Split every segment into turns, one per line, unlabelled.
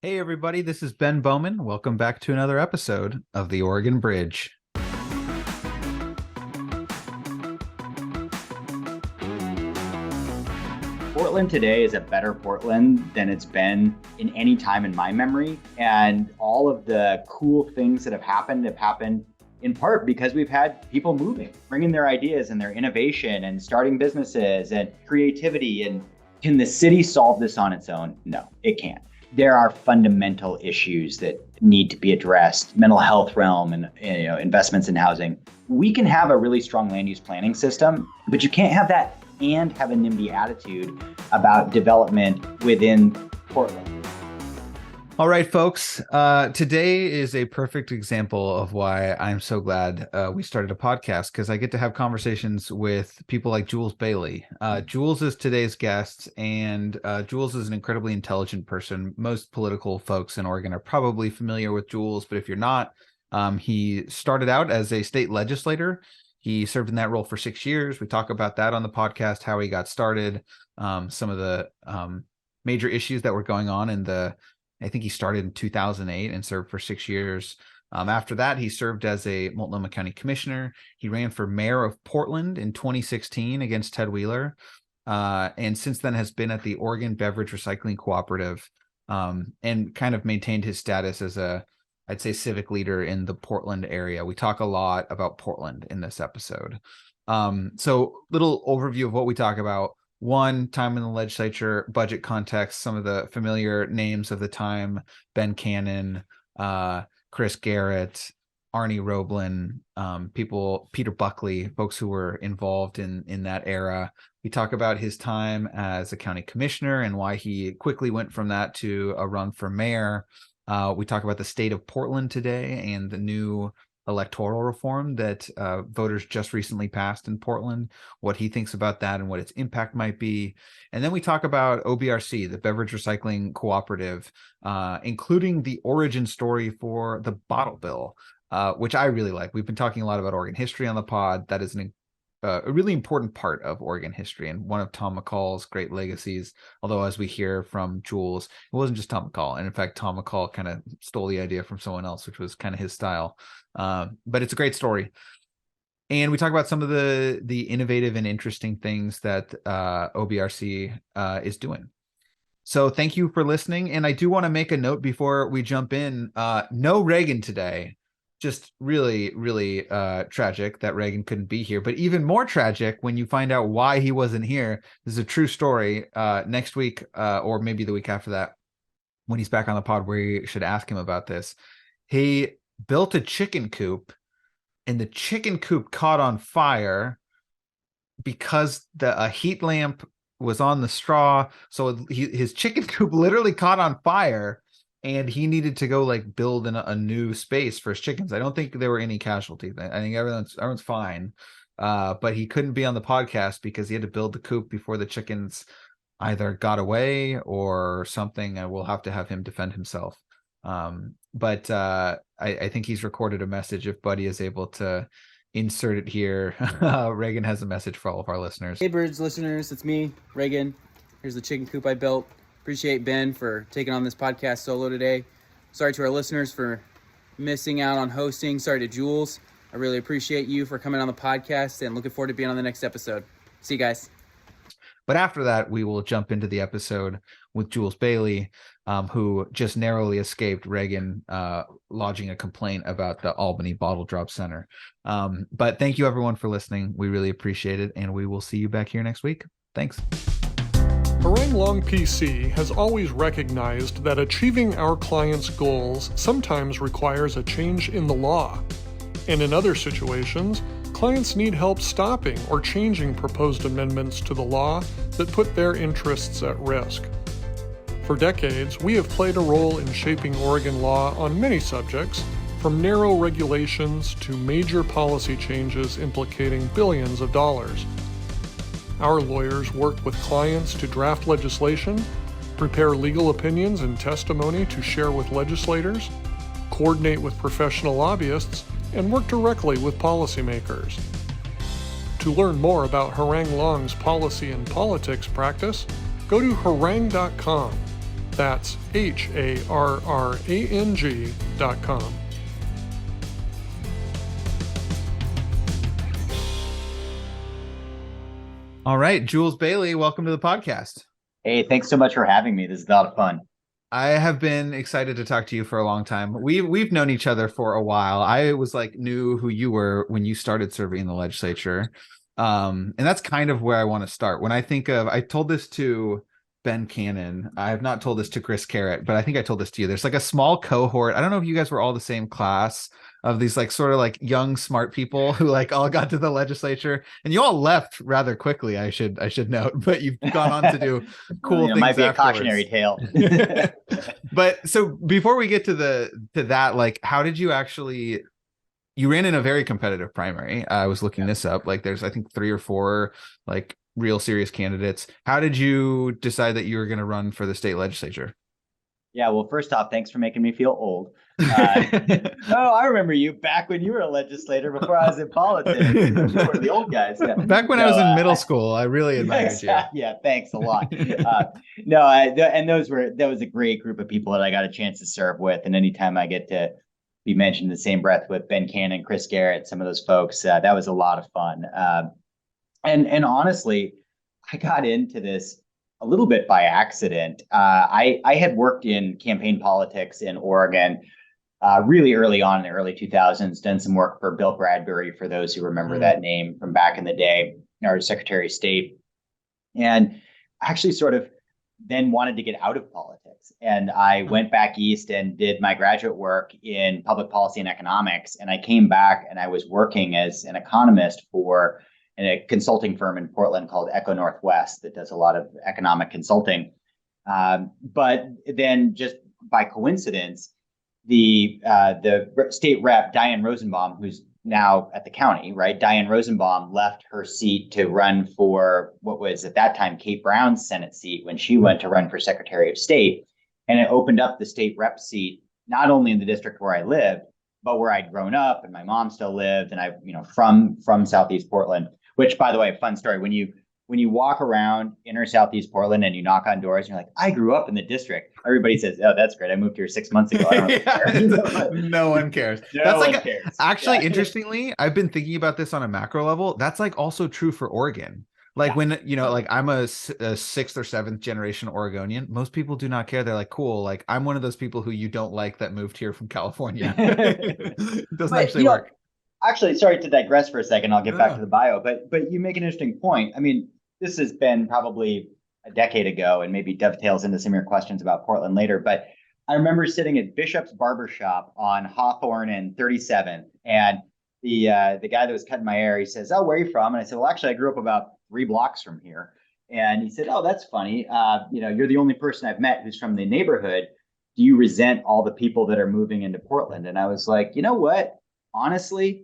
Hey everybody, this is Ben Bowman. Welcome back to another episode of the Oregon Bridge.
Portland today is a better Portland than it's been in any time in my memory. And all of the cool things that have happened in part because we've had people moving, bringing their ideas and their innovation and starting businesses and creativity. And can the city solve this on its own? No, it can't. There are fundamental issues that need to be addressed, mental health realm and investments in housing. We can have a really strong land use planning system, but you can't have that and have a NIMBY attitude about development within Portland.
All right, folks. Today is a perfect example of why I'm so glad we started a podcast, because I get to have conversations with people like Jules Bailey. Jules is today's guest, and Jules is an incredibly intelligent person. Most political folks in Oregon are probably familiar with Jules, but if you're not, he started out as a state legislator. He served in that role for 6 years. We talk about that on the podcast, how he got started, some of the major issues that were going on I think he started in 2008 and served for 6 years. After that, he served as a Multnomah County Commissioner. He ran for mayor of Portland in 2016 against Ted Wheeler. And since then has been at the Oregon Beverage Recycling Cooperative, and kind of maintained his status as I'd say, civic leader in the Portland area. We talk a lot about Portland in this episode. So little overview of what we talk about. One, time in the legislature, budget context, some of the familiar names of the time: Ben Cannon, Chris Garrett, Arnie Roblan, Peter Buckley, folks who were involved in that era. We talk about his time as a county commissioner and why he quickly went from that to a run for mayor. We talk about the state of Portland today and the new electoral reform that voters just recently passed in Portland, what he thinks about that and what its impact might be. And then we talk about OBRC, the Beverage Recycling Cooperative, including the origin story for the bottle bill, which I really like. We've been talking a lot about Oregon history on the pod. That is a really important part of Oregon history and one of Tom McCall's great legacies. Although, as we hear from Jules, it wasn't just Tom McCall. And in fact, Tom McCall kind of stole the idea from someone else, which was kind of his style. But it's a great story. And we talk about some of the innovative and interesting things that OBRC is doing. So thank you for listening. And I do want to make a note before we jump in. No Reagan today. Just really, really tragic that Reagan couldn't be here. But even more tragic when you find out why he wasn't here. This is a true story. Next week, or maybe the week after that, when he's back on the pod, we should ask him about this. He built a chicken coop, and the chicken coop caught on fire because a heat lamp was on the straw. So his chicken coop literally caught on fire. And he needed to go build in a new space for his chickens. I don't think there were any casualties. I think everyone's fine. But he couldn't be on the podcast because he had to build the coop before the chickens either got away or something. And we'll have to have him defend himself. But I think he's recorded a message. If Buddy is able to insert it here, Reagan has a message for all of our listeners.
Hey, Birds listeners, it's me, Reagan. Here's the chicken coop I built. Appreciate Ben for taking on this podcast solo today. Sorry to our listeners for missing out on hosting. Sorry to Jules. I really appreciate you for coming on the podcast and looking forward to being on the next episode. See you guys.
But after that, we will jump into the episode with Jules Bailey, who just narrowly escaped Reagan lodging a complaint about the Albany Bottle Drop Center. But thank you, everyone, for listening. We really appreciate it, and we will see you back here next week. Thanks.
Harang Long PC has always recognized that achieving our clients' goals sometimes requires a change in the law. And in other situations, clients need help stopping or changing proposed amendments to the law that put their interests at risk. For decades, we have played a role in shaping Oregon law on many subjects, from narrow regulations to major policy changes implicating billions of dollars. Our lawyers work with clients to draft legislation, prepare legal opinions and testimony to share with legislators, coordinate with professional lobbyists, and work directly with policymakers. To learn more about Harang Long's policy and politics practice, go to harang.com. That's HARRANG.com.
All right, Jules Bailey, welcome to the podcast.
Hey, thanks so much for having me. This is a lot of fun.
I have been excited to talk to you for a long time. We've known each other for a while. I was knew who you were when you started serving in the legislature. And that's kind of where I want to start. When I told this to Ben Cannon. I have not told this to Chris Carrot, but I think I told this to you. There's a small cohort. I don't know if you guys were all the same class of these sort of young, smart people who all got to the legislature, and you all left rather quickly. I should note, but you've gone on to do cool things.
Might be
afterwards.
A cautionary tale.
But so before we get to that, how did you actually? You ran in a very competitive primary. I was looking this up. There's I think 3 or 4 real serious candidates. How did you decide that you were going to run for the state legislature?
Yeah, well, first off, thanks for making me feel old. I remember you back when you were a legislator before I was in politics. You were one of the old guys. Yeah.
Back when I was in middle school, I really admired you.
Yeah, thanks a lot. That was a great group of people that I got a chance to serve with. And anytime I get to be mentioned in the same breath with Ben Cannon, Chris Garrett, some of those folks, that was a lot of fun. And honestly, I got into this a little bit by accident. I had worked in campaign politics in Oregon really early on in the early 2000s, done some work for Bill Bradbury, for those who remember that name from back in the day, our Secretary of State. And actually sort of then wanted to get out of politics. And I went back east and did my graduate work in public policy and economics. And I came back and I was working as an economist for a consulting firm in Portland called Echo Northwest that does a lot of economic consulting. But then just by coincidence, the state rep, Diane Rosenbaum, who's now at the county, right? Diane Rosenbaum left her seat to run for what was at that time Kate Brown's Senate seat when she went to run for Secretary of State. And it opened up the state rep seat, not only in the district where I lived, but where I'd grown up and my mom still lived. And I, from Southeast Portland, which, by the way, fun story. When you walk around inner Southeast Portland and you knock on doors, and you're like, I grew up in the district. Everybody says, oh, that's great. I moved here 6 months ago. I don't really care.
No one cares.
Cares.
Actually, interestingly, I've been thinking about this on a macro level. That's also true for Oregon. When, I'm a 6th or 7th generation Oregonian, most people do not care. They're like, cool. I'm one of those people who you don't like that moved here from California. It doesn't actually work.
Actually, sorry to digress for a second. I'll get back to the bio, but you make an interesting point. I mean, this has been probably a decade ago and maybe dovetails into some of your questions about Portland later. But I remember sitting at Bishop's Barbershop on Hawthorne and 37th. And the guy that was cutting my hair, he says, oh, where are you from? And I said, well, actually, I grew up about 3 blocks from here. And he said, oh, that's funny. You're the only person I've met who's from the neighborhood. Do you resent all the people that are moving into Portland? And I was like, you know what? Honestly,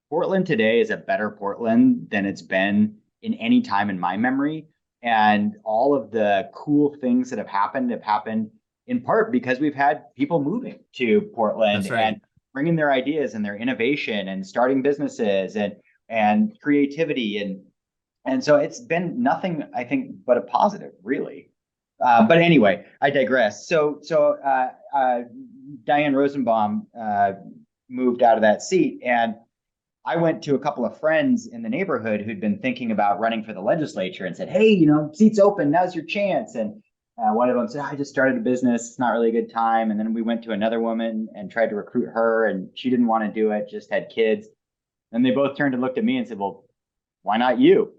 Portland today is a better Portland than it's been in any time in my memory. And all of the cool things that have happened in part because we've had people moving to Portland and bringing their ideas and their innovation and starting businesses and creativity. And so it's been nothing, I think, but a positive, really. But anyway, I digress. So Diane Rosenbaum moved out of that seat, and I went to a couple of friends in the neighborhood who'd been thinking about running for the legislature and said, hey, seat's open, now's your chance. And one of them said, I just started a business, it's not really a good time. And then we went to another woman and tried to recruit her, and she didn't want to do it, just had kids. And they both turned and looked at me and said, well, why not you?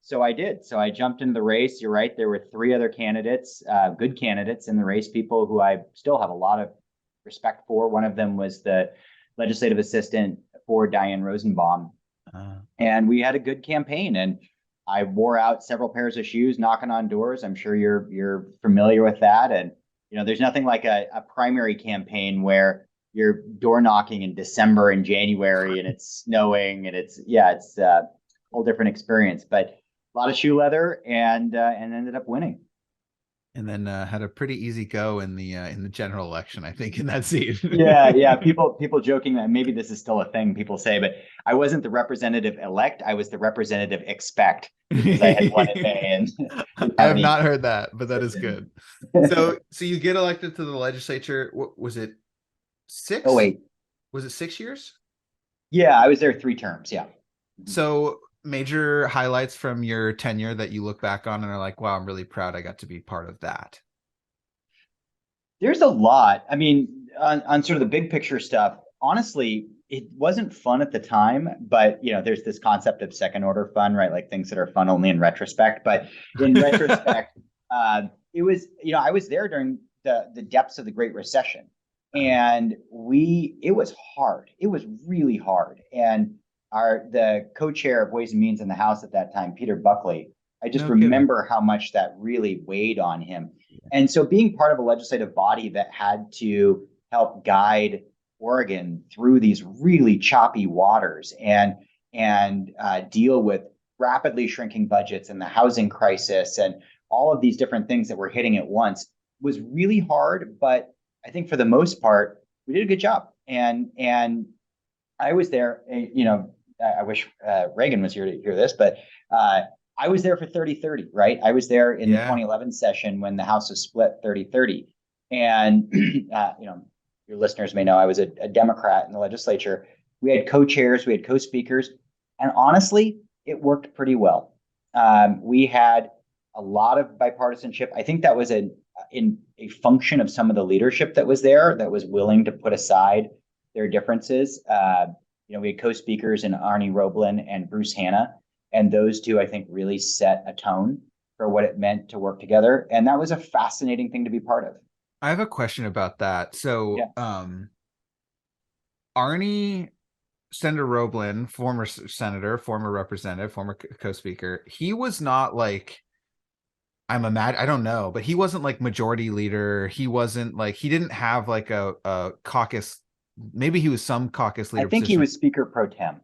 So I did. So I jumped into the race. You're right. There were 3 other candidates, good candidates in the race, people who I still have a lot of respect for. One of them was the legislative assistant for Diane Rosenbaum. And we had a good campaign, and I wore out several pairs of shoes knocking on doors. I'm sure you're familiar with that. And, there's nothing like a primary campaign where you're door knocking in December and January and it's snowing and it's a whole different experience, but a lot of shoe leather and ended up winning.
And then had a pretty easy go in the general election, I think, in that seat.
Yeah. People joking that maybe this is still a thing people say, but I wasn't the representative elect. I was the representative expect, because I had won in May. And
I have not heard that, but that is good. So you get elected to the legislature. What was it? 6?
Oh, wait.
Was it 6 years?
Yeah, I was there 3 terms. Yeah.
So major highlights from your tenure that you look back on and are like, wow, I'm really proud I got to be part of that.
There's a lot. I mean, on sort of the big picture stuff, honestly, it wasn't fun at the time, but there's this concept of second order fun, right? Like things that are fun only in retrospect. But in retrospect, it was, I was there during the depths of the Great Recession, and it was hard. It was really hard. And the co-chair of Ways and Means in the House at that time, Peter Buckley, I just remember how much that really weighed on him. And so being part of a legislative body that had to help guide Oregon through these really choppy waters and deal with rapidly shrinking budgets and the housing crisis and all of these different things that were hitting at once was really hard. But I think for the most part, we did a good job. And I was there, I wish Reagan was here to hear this, but I was there for 30-30, right? I was there in the 2011 session when the House was split 30-30. And, your listeners may know I was a Democrat in the legislature. We had co-chairs, we had co-speakers, and honestly, it worked pretty well. We had a lot of bipartisanship. I think that was in a function of some of the leadership that was there, that was willing to put aside their differences. We had co-speakers in Arnie Roblan and Bruce Hanna, and those two, I think, really set a tone for what it meant to work together. And that was a fascinating thing to be part of.
I have a question about that. So, Arnie, Senator Roblan, former senator, former representative, former co-speaker, he was not like, I don't know, but he wasn't like majority leader. He wasn't like, he didn't have like a caucus. Maybe he was some caucus leader.
I think he was Speaker pro tem.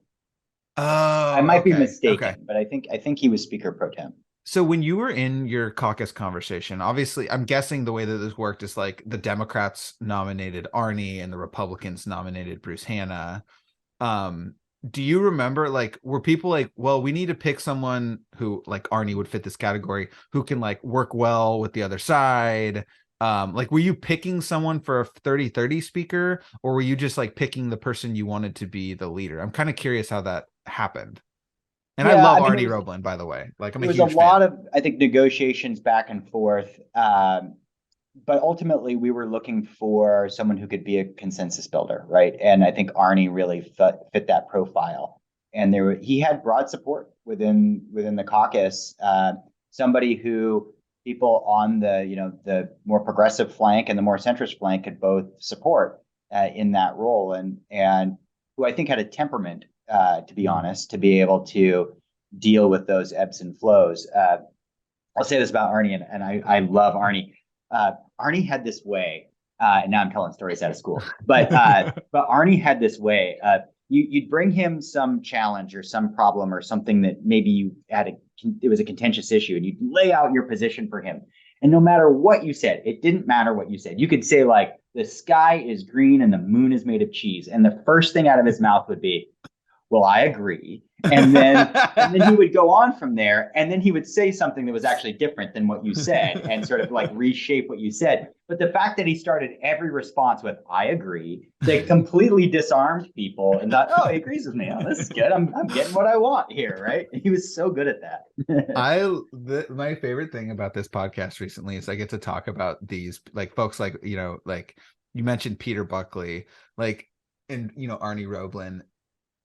Oh,
I might be mistaken, but I think he was Speaker pro tem.
So when you were in your caucus conversation, obviously, I'm guessing the way that this worked is like the Democrats nominated Arnie and the Republicans nominated Bruce Hanna. Do you remember, like, were people like, well, we need to pick someone who, like, Arnie would fit this category, who can like work well with the other side? Like, were you picking someone for a 30-30 speaker, or were you just like picking the person you wanted to be the leader? I'm kind of curious how that happened. And I love Arnie Roblan, by the way. Like, I'm a huge fan. There was a lot
of, I think, negotiations back and forth. But ultimately, we were looking for someone who could be a consensus builder, right? And I think Arnie really fit that profile. And he had broad support within the caucus. Somebody who people on the more progressive flank and the more centrist flank could both support in that role, and who I think had a temperament, to be honest, to be able to deal with those ebbs and flows. I'll say this about Arnie, and I love Arnie. Arnie had this way, and now I'm telling stories out of school, but Arnie had this way. You'd bring him some challenge or some problem or something that maybe it was a contentious issue, and you'd lay out your position for him. And no matter what you said, it didn't matter what you said. You could say, like, the sky is green and the moon is made of cheese. And the first thing out of his mouth would be, well, I agree. And then he would go on from there, and then he would say something that was actually different than what you said and sort of like reshape what you said. But the fact that he started every response with, I agree, they completely disarmed people and thought, oh, he agrees with me. Oh, this is good. I'm getting what I want here, right? And he was so good at that.
My favorite thing about this podcast recently is I get to talk about these, like, folks like, like you mentioned Peter Buckley, like, and, Arnie Roblan.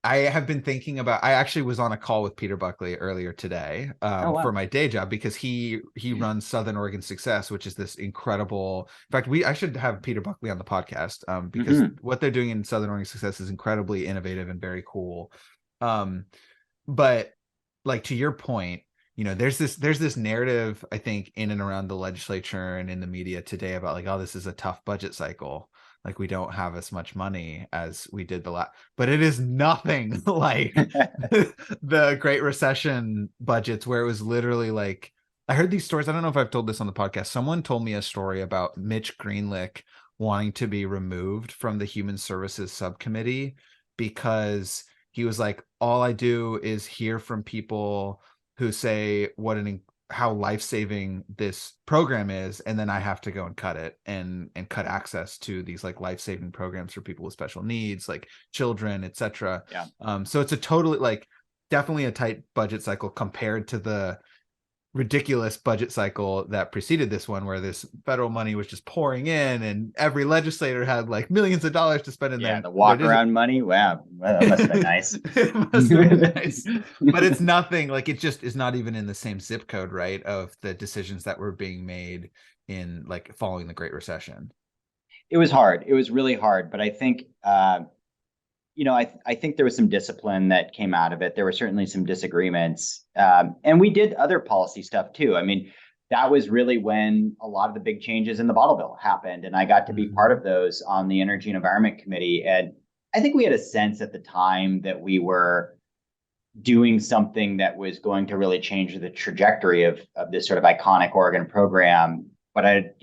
I have been thinking about, I actually was on a call with Peter Buckley earlier today for my day job, because he runs Southern Oregon Success, which is this incredible, in fact, I should have Peter Buckley on the podcast because what they're doing in Southern Oregon Success is incredibly innovative and very cool. But like, to your point, there's this narrative, I think, in and around the legislature and in the media today about like, oh, this is a tough budget cycle. Like, we don't have as much money as we did but it is nothing like the Great Recession budgets, where it was literally like I heard these stories. I don't know if I've told this on the podcast. Someone told me a story about Mitch Greenlick wanting to be removed from the Human Services Subcommittee because he was like, all I do is hear from people who say how life-saving this program is, and then I have to go and cut it and cut access to these like life-saving programs for people with special needs, like children, etc.
Yeah.
So it's a totally like definitely a tight budget cycle compared to the ridiculous budget cycle that preceded this one, where this federal money was just pouring in and every legislator had like millions of dollars to spend in
Yeah, the walk around money. Wow, that must have been nice.
It must have been nice. But it's nothing, like it just is not even in the same zip code, right, of the decisions that were being made in like following the Great Recession.
It was hard. It was really hard. But I think I think there was some discipline that came out of it. There were certainly some disagreements. And we did other policy stuff too. I mean, that was really when a lot of the big changes in the bottle bill happened. And I got to be part of those on the Energy and Environment Committee. And I think we had a sense at the time that we were doing something that was going to really change the trajectory of this sort of iconic Oregon program. But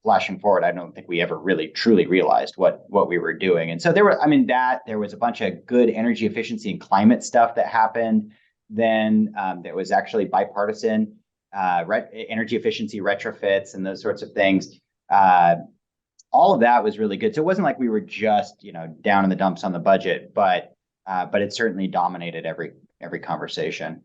flashing forward, I don't think we ever really truly realized what we were doing. And so there was a bunch of good energy efficiency and climate stuff that happened then that was actually bipartisan, energy efficiency retrofits and those sorts of things. All of that was really good. So it wasn't like we were just, down in the dumps on the budget, but it certainly dominated every conversation.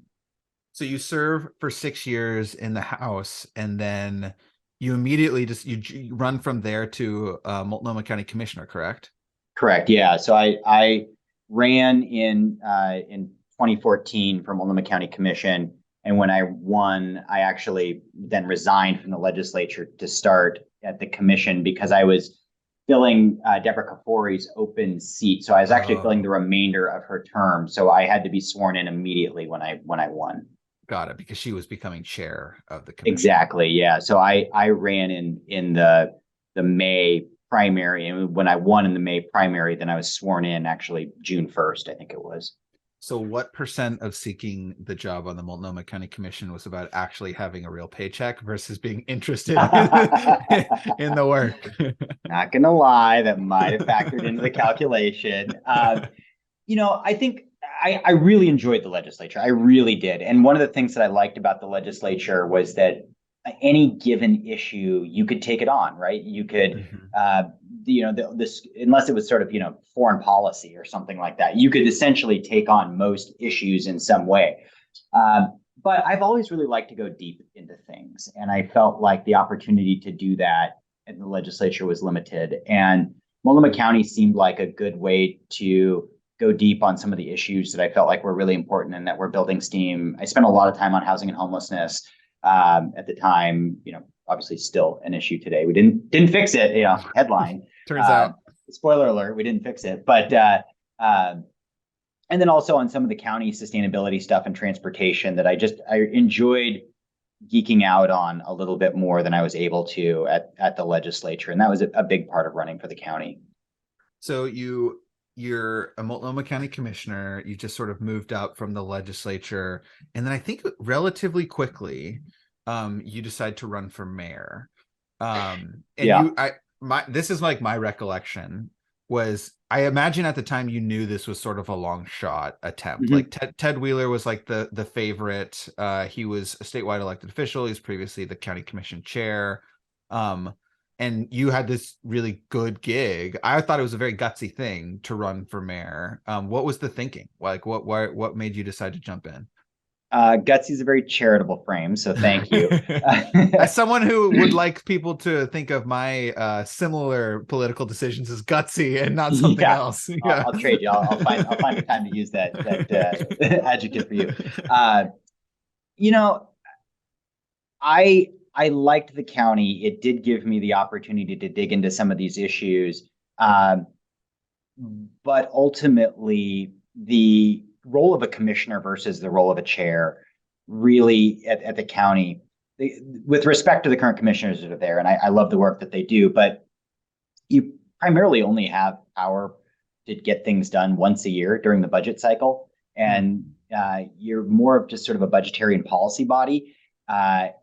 So you serve for 6 years in the House, and then you immediately you run from there to Multnomah County Commissioner, correct?
Correct. Yeah. So I ran in 2014 for Multnomah County Commission, and when I won, I actually then resigned from the legislature to start at the commission because I was filling Deborah Kafori's open seat. So I was actually filling the remainder of her term. So I had to be sworn in immediately when I won.
Got it, because she was becoming chair of the commission.
Exactly. Yeah. So I ran in the May primary, and when I won in the May primary, then I was sworn in actually June 1st, I think it was.
So what % of seeking the job on the Multnomah County Commission was about actually having a real paycheck versus being interested in the work?
Not gonna lie, that might have factored into the calculation. I think I really enjoyed the legislature. I really did. And one of the things that I liked about the legislature was that any given issue, you could take it on, right? You could, unless it was sort of, foreign policy or something like that, you could essentially take on most issues in some way. But I've always really liked to go deep into things. And I felt like the opportunity to do that in the legislature was limited. And Multnomah County seemed like a good way to go deep on some of the issues that I felt like were really important and that were building steam. I spent a lot of time on housing and homelessness at the time, obviously still an issue today. We didn't fix it, headline.
Turns out.
Spoiler alert, we didn't fix it. But and then also on some of the county sustainability stuff and transportation that I enjoyed geeking out on a little bit more than I was able to at the legislature. And that was a big part of running for the county.
So you're a Multnomah County Commissioner. You just sort of moved up from the legislature, and then I think relatively quickly, you decide to run for mayor. This is like my recollection was, I imagine at the time you knew this was sort of a long shot attempt. Mm-hmm. Like Ted Wheeler was like the favorite. He was a statewide elected official. He was previously the county commission chair. And you had this really good gig. I thought it was a very gutsy thing to run for mayor. What was the thinking? Like, what made you decide to jump in?
Gutsy is a very charitable frame, so thank you.
As someone who would like people to think of my similar political decisions as gutsy and not something else. Yeah.
I'll trade you. I'll find a time to use that adjective for you. I liked the county. It did give me the opportunity to dig into some of these issues. But ultimately, the role of a commissioner versus the role of a chair really at the county, with respect to the current commissioners that are there, and I love the work that they do, but you primarily only have power to get things done once a year during the budget cycle. And you're more of just sort of a budgetary and policy body.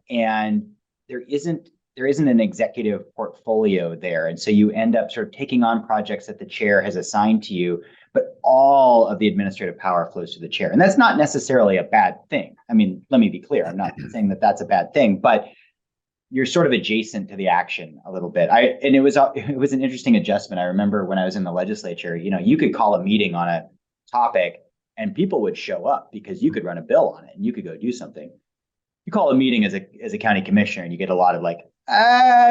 and there isn't an executive portfolio there. And so you end up sort of taking on projects that the chair has assigned to you, but all of the administrative power flows to the chair. And that's not necessarily a bad thing. I mean, let me be clear. I'm not saying that that's a bad thing, but you're sort of adjacent to the action a little bit. And it was an interesting adjustment. I remember when I was in the legislature, you could call a meeting on a topic and people would show up because you could run a bill on it and you could go do something. You call a meeting as a county commissioner and you get a lot of like,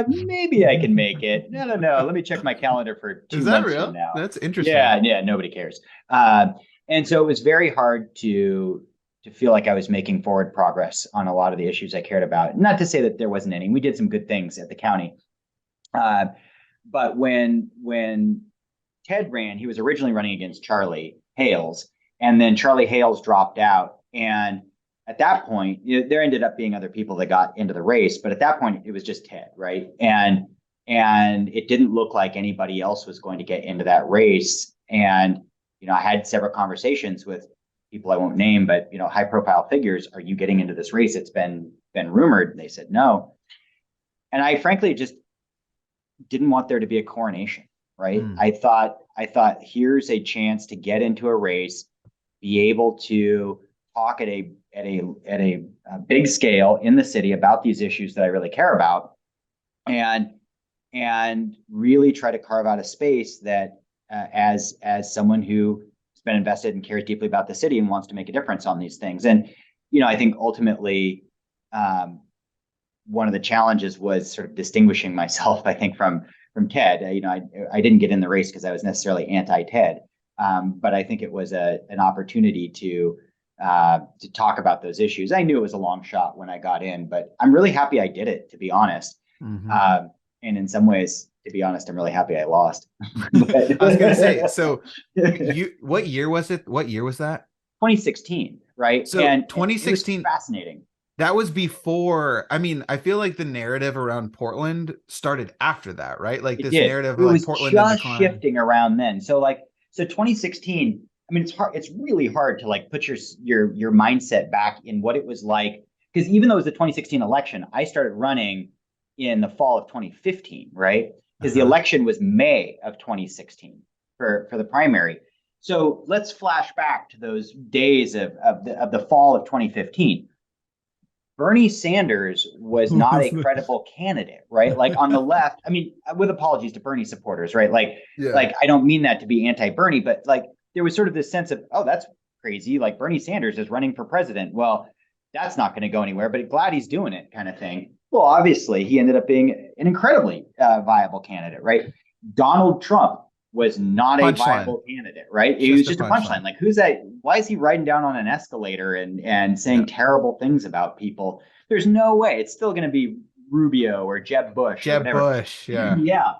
maybe I can make it. No. Let me check my calendar for 2 months from now.
That's interesting.
Yeah. Nobody cares. And so it was very hard to feel like I was making forward progress on a lot of the issues I cared about. Not to say that there wasn't any. We did some good things at the county. But when Ted ran, he was originally running against Charlie Hales, and then Charlie Hales dropped out. And at that point, there ended up being other people that got into the race, but at that point, it was just Ted, right? And it didn't look like anybody else was going to get into that race. And I had several conversations with people I won't name, but high-profile figures. Are you getting into this race? It's been rumored. And they said no. And I frankly just didn't want there to be a coronation, right? I thought here's a chance to get into a race, be able to talk at a big scale in the city about these issues that I really care about, and really try to carve out a space that as someone who has been invested and cares deeply about the city and wants to make a difference on these things. And I think ultimately one of the challenges was sort of distinguishing myself, I think, from Ted. I didn't get in the race because I was necessarily anti-Ted, but I think it was an opportunity to talk about those issues. I knew it was a long shot when I got in, but I'm really happy I did it, to be honest. And in some ways, to be honest, I'm really happy I lost.
I was going to say, so what year was it? What year was that?
2016, right?
So
and
2016,
it was fascinating.
That was before. I mean, I feel like the narrative around Portland started after that, right? Like this narrative of like Portland
just shifting around then. So 2016. I mean, it's hard. It's really hard to like put your mindset back in what it was like, because even though it was the 2016 election, I started running in the fall of 2015, right? Because the election was May of 2016 for the primary. So let's flash back to those days of the fall of 2015. Bernie Sanders was not a credible candidate, right? Like on the left, I mean, with apologies to Bernie supporters, right? Like I don't mean that to be anti-Bernie, but like there was sort of this sense of, oh, that's crazy. Like Bernie Sanders is running for president. Well, that's not going to go anywhere, but glad he's doing it kind of thing. Well, obviously, he ended up being an incredibly viable candidate, right? Donald Trump was not a viable candidate, right? He was just a punchline. Like, who's that? Why is he riding down on an escalator and saying terrible things about people? There's no way. It's still going to be Rubio or Jeb Bush. Yeah.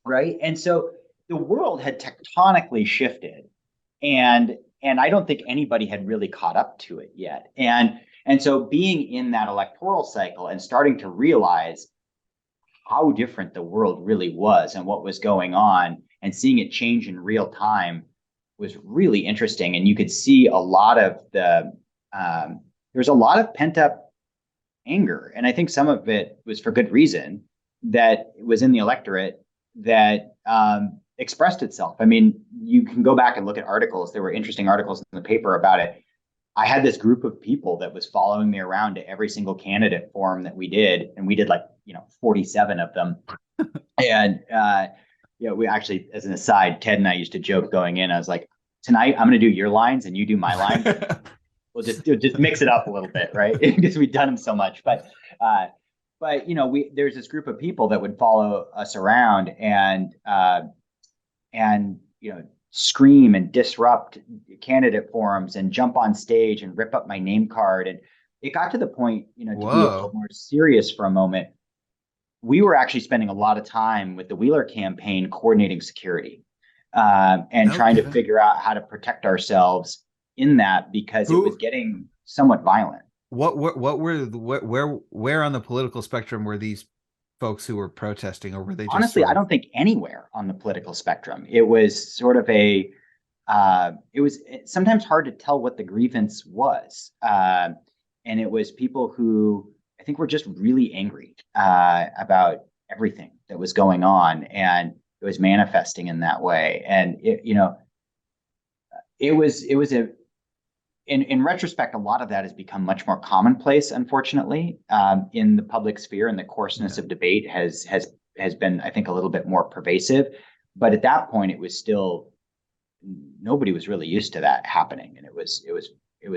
Right. And so the world had tectonically shifted, and I don't think anybody had really caught up to it yet. And so being in that electoral cycle and starting to realize how different the world really was and what was going on, and seeing it change in real time was really interesting. And you could see a lot of there's a lot of pent up anger. And I think some of it was for good reason, that was in the electorate that expressed itself. I mean, you can go back and look at articles. There were interesting articles in the paper about it. I had this group of people that was following me around to every single candidate forum that we did. And we did 47 of them. And, we actually, as an aside, Ted and I used to joke going in. I was like, tonight I'm going to do your lines and you do my lines. We'll just mix it up a little bit, right? Because we've done them so much. But there's this group of people that would follow us around and scream and disrupt candidate forums and jump on stage and rip up my name card. And it got to the point, to be a little more serious for a moment. We were actually spending a lot of time with the Wheeler campaign coordinating security and trying to figure out how to protect ourselves in that, because it was getting somewhat violent.
Where on the political spectrum were these folks who were protesting, or were they just
honestly, I don't think anywhere on the political spectrum. It was sort of it was sometimes hard to tell what the grievance was. And it was people who think we're just really angry about everything that was going on, and it was manifesting in that way. And it was in retrospect, a lot of that has become much more commonplace, unfortunately, in the public sphere, and the coarseness of debate has been, I think, a little bit more pervasive. But at that point, it was still, nobody was really used to that happening, and it was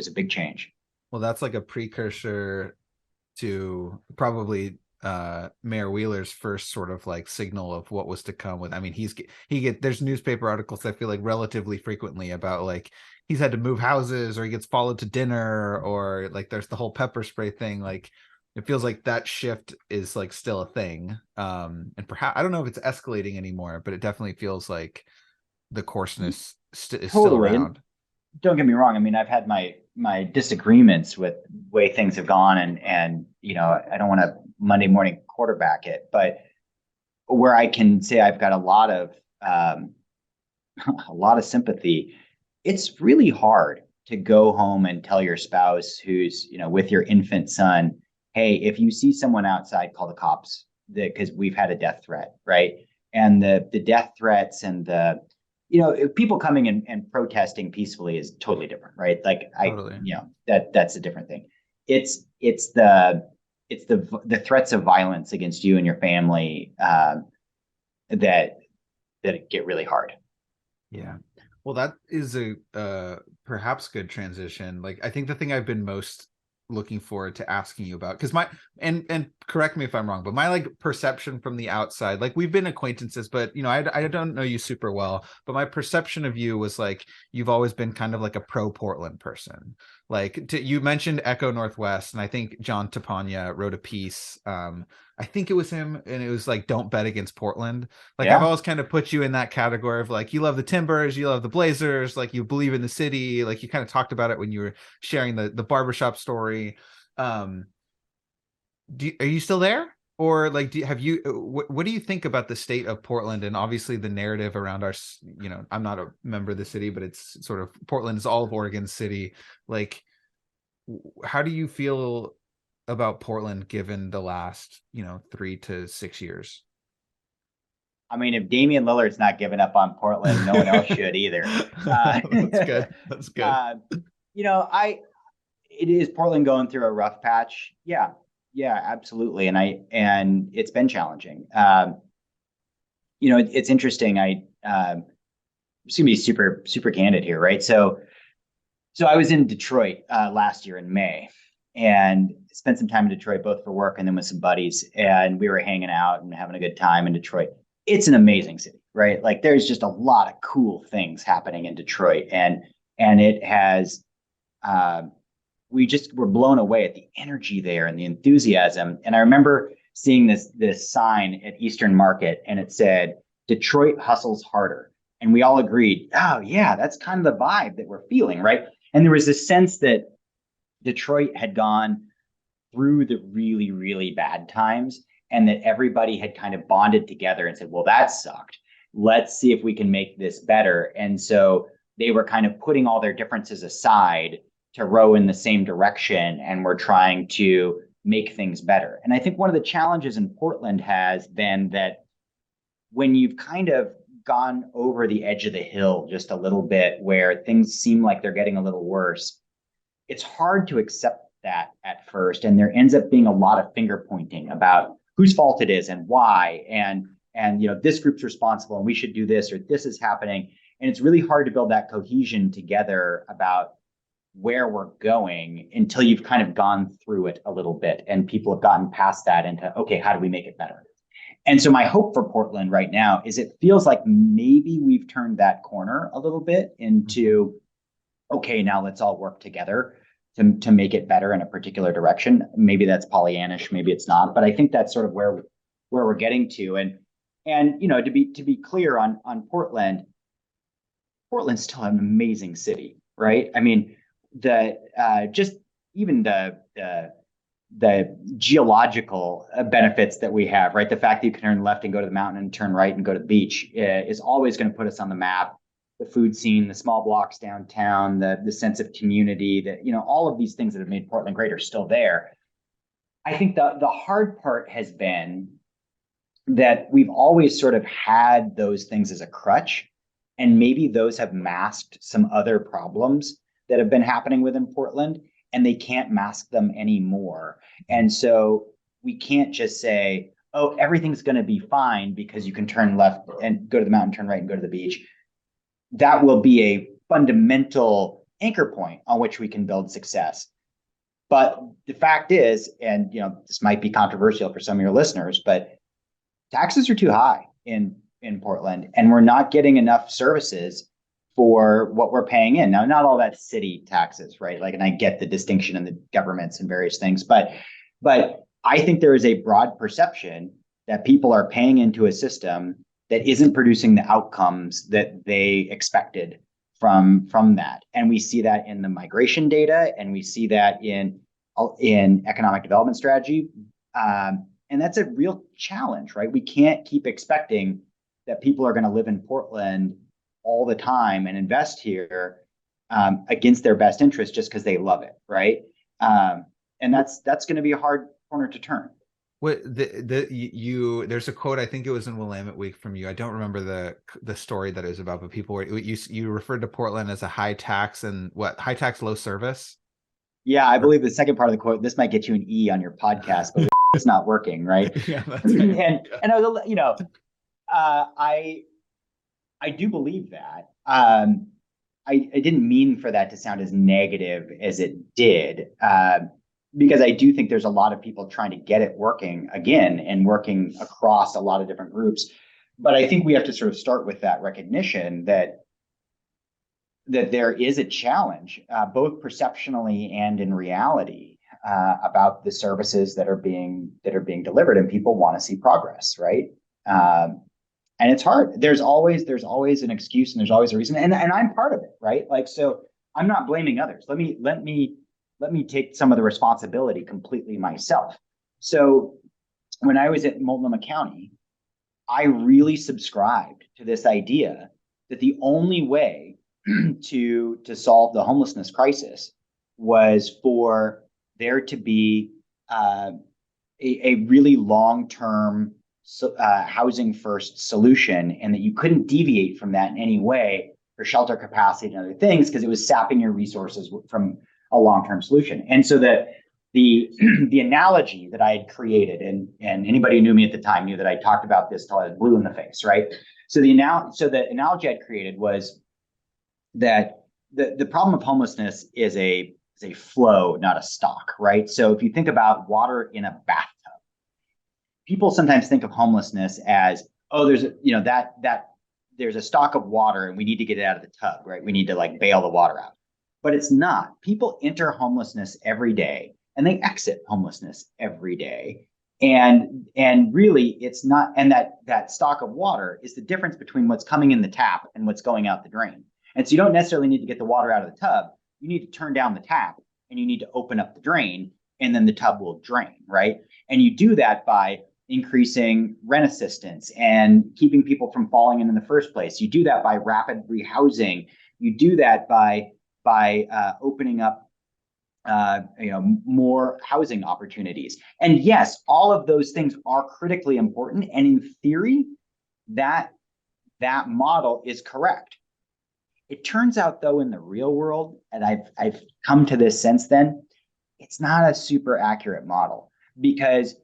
a big change.
Well, that's like a precursor to probably Mayor Wheeler's first sort of like signal of what was to come with. I mean, there's newspaper articles I feel like relatively frequently about like he's had to move houses, or he gets followed to dinner, or like there's the whole pepper spray thing. Like it feels like that shift is like still a thing. And perhaps, I don't know if it's escalating anymore, but it definitely feels like the coarseness is still around.
Don't get me wrong. I mean, I've had my disagreements with the way things have gone, and I don't want to Monday morning quarterback it, but where I can say I've got a lot of sympathy. It's really hard to go home and tell your spouse who's with your infant son, hey, if you see someone outside, call the cops, because we've had a death threat, right? And the death threats and the people coming and protesting peacefully is totally different, right? Like totally. That's a different thing. It's the threats of violence against you and your family that get really hard.
Yeah. Well, that is a perhaps good transition. Like, I think the thing I've been most looking forward to asking you about, because and correct me if I'm wrong, but my like perception from the outside, like we've been acquaintances, but I don't know you super well, but my perception of you was like you've always been kind of like a pro Portland person. Like you mentioned Echo Northwest, and I think John Tapania wrote a piece. I think it was him, and it was like, don't bet against Portland. Like I've always kind of put you in that category of like, you love the Timbers, you love the Blazers, like you believe in the city. Like you kind of talked about it when you were sharing the barbershop story. Are you still there? Or like, what do you think about the state of Portland, and obviously the narrative around our, I'm not a member of the city, but it's sort of, Portland is all of Oregon's city. Like, how do you feel about Portland given the last 3 to 6 years?
I mean, if Damian Lillard's not giving up on Portland, no one else should either.
That's good.
It is Portland going through a rough patch. Yeah, absolutely. And it's been challenging. It's interesting. I'm just gonna be super, super candid here, right? So I was in Detroit last year in May, and spent some time in Detroit, both for work and then with some buddies. And we were hanging out and having a good time in Detroit. It's an amazing city, right? Like there's just a lot of cool things happening in Detroit. And it has, we just were blown away at the energy there and the enthusiasm. And I remember seeing this sign at Eastern Market, and it said, Detroit hustles harder. And we all agreed, oh yeah, that's kind of the vibe that we're feeling, right? And there was this sense that Detroit had gone through the really, really bad times, and that everybody had kind of bonded together and said, well, that sucked. Let's see if we can make this better. And so they were kind of putting all their differences aside to row in the same direction, and we're trying to make things better. And I think one of the challenges in Portland has been that when you've kind of gone over the edge of the hill just a little bit, where things seem like they're getting a little worse, it's hard to accept that at first. And there ends up being a lot of finger pointing about whose fault it is and why, and this group's responsible and we should do this, or this is happening. And it's really hard to build that cohesion together about where we're going until you've kind of gone through it a little bit and people have gotten past that into, okay, how do we make it better? And so my hope for Portland right now is it feels like maybe we've turned that corner a little bit into, okay, now let's all work together to make it better in a particular direction. Maybe that's Pollyannish, maybe it's not, but I think that's sort of where we're getting to. And to be clear on Portland, Portland's still an amazing city, right? I mean, the geological benefits that we have, right? The fact that you can turn left and go to the mountain and turn right and go to the beach is always going to put us on the map. The food scene, the small blocks downtown, the sense of community, that all of these things that have made Portland great are still there. I think the hard part has been that we've always sort of had those things as a crutch, and maybe those have masked some other problems that have been happening within Portland, and they can't mask them anymore. And so we can't just say, oh, everything's going to be fine because you can turn left and go to the mountain, turn right and go to the beach. That will be a fundamental anchor point on which we can build success. But the fact is, and this might be controversial for some of your listeners, but taxes are too high in Portland, and we're not getting enough services for what we're paying in. Now, not all that's city taxes, right? Like, and I get the distinction in the governments and various things, but I think there is a broad perception that people are paying into a system that isn't producing the outcomes that they expected from that. And we see that in the migration data, and we see that in economic development strategy. And that's a real challenge, right? We can't keep expecting that people are going to live in Portland all the time and invest here against their best interest just because they love it, right? And that's going to be a hard corner to turn.
What there's a quote, I think it was in Willamette Week from you. I don't remember the story that it was about, but people were you referred to Portland as a high tax, low service.
Yeah, I believe the second part of the quote. This might get you an E on your podcast, but it's not working, right?
Yeah, that's right.
And I was, I do believe that. I didn't mean for that to sound as negative as it did, because I do think there's a lot of people trying to get it working again and working across a lot of different groups. But I think we have to sort of start with that recognition that there is a challenge, both perceptionally and in reality, about the services that are being delivered, and people want to see progress, right? And it's hard. There's always an excuse, and there's always a reason, and I'm part of it, right? Like, so I'm not blaming others. Let me take some of the responsibility completely myself. So when I was at Multnomah County, I really subscribed to this idea that the only way to solve the homelessness crisis was for there to be a really long-term housing first solution, and that you couldn't deviate from that in any way for shelter capacity and other things, because it was sapping your resources from a long-term solution. And so the analogy that I had created, and anybody who knew me at the time knew that I talked about this till I was blue in the face, right? So the analogy I'd created was that the problem of homelessness is a flow, not a stock, right? So if you think about water in a bathtub, people sometimes think of homelessness as, oh, there's a stock of water and we need to get it out of the tub, right? We need to like bail the water out. But it's not. People enter homelessness every day and they exit homelessness every day. And really it's not, and that stock of water is the difference between what's coming in the tap and what's going out the drain. And so you don't necessarily need to get the water out of the tub. You need to turn down the tap and you need to open up the drain, and then the tub will drain, right? And you do that by increasing rent assistance and keeping people from falling in the first place. You do that by rapid rehousing. You do that by opening up more housing opportunities. And yes, all of those things are critically important. And in theory, that model is correct. It turns out, though, in the real world, and I've come to this since then, it's not a super accurate model, because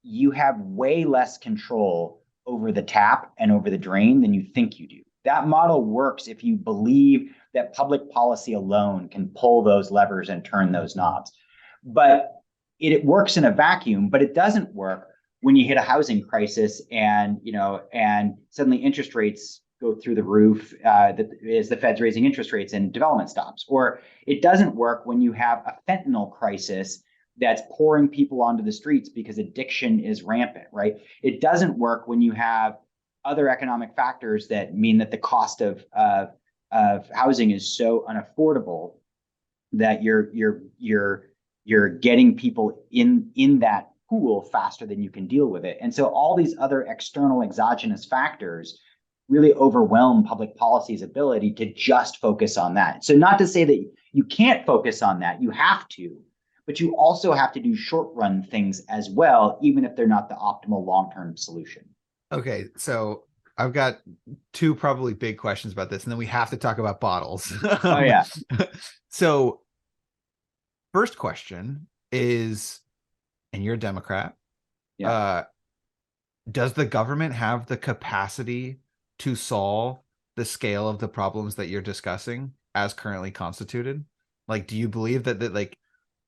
you have way less control over the tap and over the drain than you think you do. That model works if you believe that public policy alone can pull those levers and turn those knobs. But it works in a vacuum, but it doesn't work when you hit a housing crisis and suddenly interest rates go through the roof as the Fed's raising interest rates and development stops. Or it doesn't work when you have a fentanyl crisis that's pouring people onto the streets because addiction is rampant, right? It doesn't work when you have other economic factors that mean that the cost of housing is so unaffordable that you're getting people in that pool faster than you can deal with it. And so all these other external exogenous factors really overwhelm public policy's ability to just focus on that. So not to say that you can't focus on that, you have to, but you also have to do short run things as well, even if they're not the optimal long-term solution.
Okay, so I've got two probably big questions about this, and then we have to talk about bottles.
Oh yeah.
So first question is, and you're a Democrat,
Yeah.
Does the government have the capacity to solve the scale of the problems that you're discussing as currently constituted? Like, do you believe that like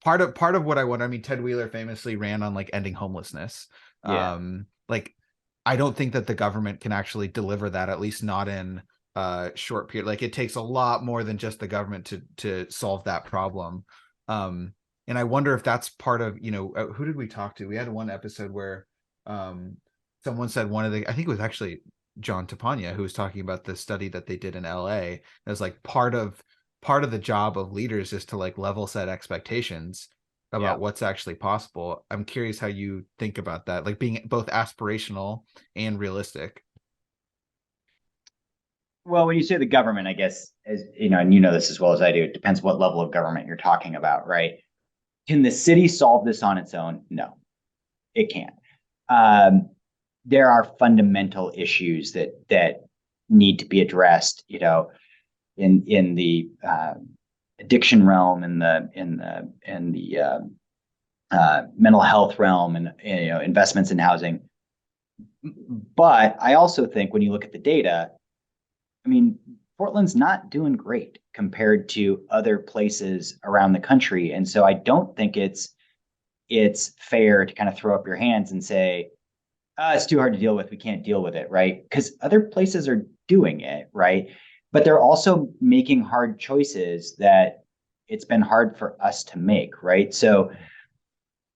part of what I want, I mean, Ted Wheeler famously ran on like ending homelessness.
Yeah.
Like, I don't think that the government can actually deliver that, at least not in short period. Like, it takes a lot more than just the government to solve that problem. And I wonder if that's part of, who did we talk to? We had one episode where someone said I think it was actually John Tapania, who was talking about the study that they did in LA. It was like part of the job of leaders is to like level set expectations about what's actually possible. I'm curious how you think about that, like being both aspirational and realistic.
Well, when you say the government, I guess, as you know, and you know this as well as I do, it depends what level of government you're talking about, right? Can the city solve this on its own? No, it can't. There are fundamental issues that need to be addressed, in the addiction realm, in the mental health realm, and investments in housing. But I also think when you look at the data, I mean, Portland's not doing great compared to other places around the country, and so I don't think it's fair to kind of throw up your hands and say, it's too hard to deal with, we can't deal with it, right? Because other places are doing it, right? But they're also making hard choices that it's been hard for us to make, right? So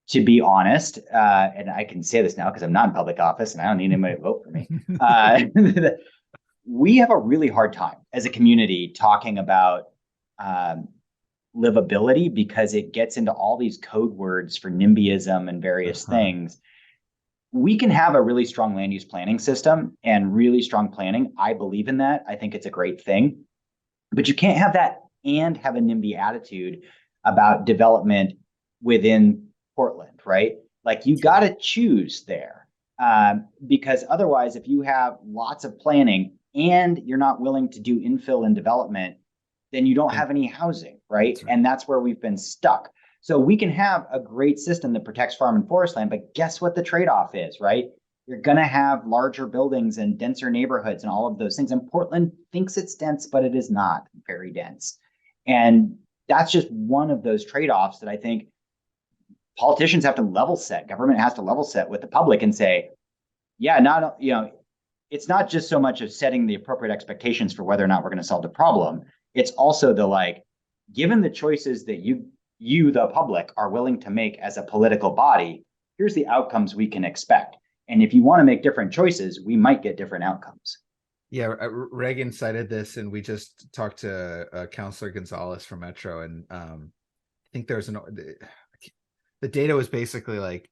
to be honest, and I can say this now because I'm not in public office and I don't need anybody to vote for me, we have a really hard time as a community talking about livability, because it gets into all these code words for NIMBYism and various things. We can have a really strong land use planning system and really strong planning. I believe in that. I think it's a great thing. But you can't have that and have a NIMBY attitude about development within Portland, right? Like, you got to choose there, because otherwise, if you have lots of planning and you're not willing to do infill and development, then you don't have any housing, right? That's right. And that's where we've been stuck. So we can have a great system that protects farm and forest land, but guess what the trade-off is, right? You're going to have larger buildings and denser neighborhoods and all of those things. And Portland thinks it's dense, but it is not very dense. And that's just one of those trade-offs that I think politicians have to level set. Government has to level set with the public and say, it's not just so much of setting the appropriate expectations for whether or not we're going to solve the problem. It's also given the choices that you, the public, are willing to make as a political body, here's the outcomes we can expect. And if you want to make different choices, we might get different outcomes.
Yeah, Reagan cited this, and we just talked to Councilor Gonzalez from Metro, and I think there's the data was basically like,